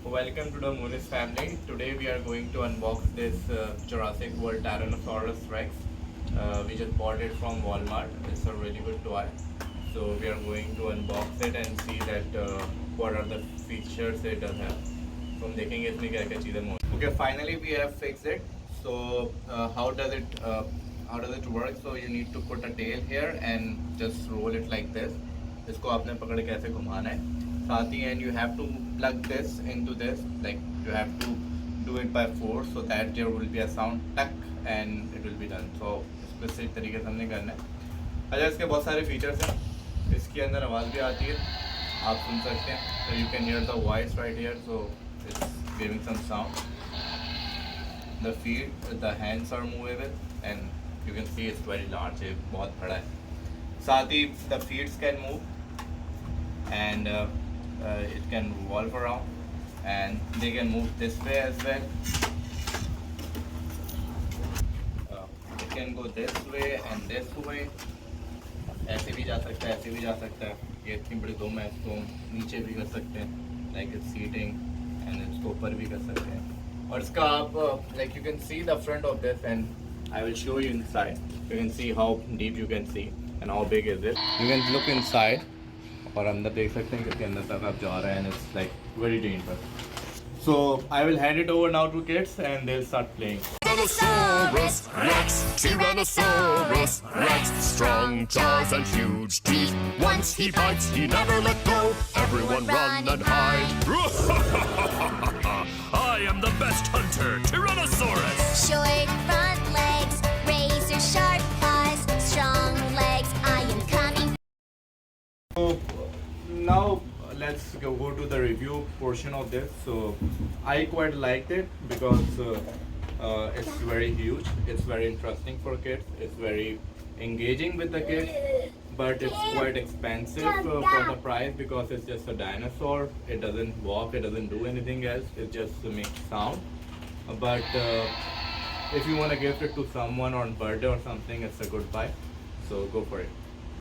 Welcome to the Moonis family. Today we are going to unbox this Jurassic World Tyrannosaurus Rex. We just bought it from Walmart. It's a really good toy. So we are going to unbox it and see that what are the features it does have. So हम देखेंगे इसमें क्या क्या चीज़ें मौजूद. Okay, finally we have fixed it. So how does it work? So you need to put a tail here and just roll it like this. इसको आपने पकड़ के ऐसे घुमाना है. साथ ही and you have to plug this into this, like you have to do it by force so that there will be a sound tuck and it will be done. So इसको इस तरीके से हमने करना है. अच्छा, इसके बहुत सारे फीचर्स हैं. इसके अंदर आवाज़ भी आती है, आप सुन सकते हैं. So you can hear the voice right here. So it's giving some sound. The feet, the hands are movable and you can see it's very large. ये बहुत बड़ा है. साथ ही the feet can move and it can revolve around and they can move this way as well. It can go this way and this way. ऐसे भी जा सकता है, ऐसे भी जा सकता है. ये इतनी बड़ी दुम है, इसको नीचे भी कर सकते हैं, like it's seating, and इसको ऊपर भी कर सकते हैं. और इसका आप like you can see the front of this and I will show you inside. You can see how deep you can see and how big is it. You can look inside. और अंदर देख सकते हैं कि अंदर तक आप जा रहे हैं. It's like very dangerous. So I will hand it over now to kids and they'll start playing. Tyrannosaurus Rex, Tyrannosaurus Rex, strong jaws and huge teeth. Once he bites, he never let go. Everyone run and hide. I am the best hunter, Tyrannosaurus. Short front legs, razor sharp claws, strong legs, I am coming. So now let's go to the review portion of this. So I quite liked it because it's very huge, it's very interesting for kids, it's very engaging with the kids, but it's quite expensive for the price because it's just a dinosaur. It doesn't walk, it doesn't do anything else, it just makes sound. But if you want to gift it to someone on birthday or something, it's a good buy, so go for it.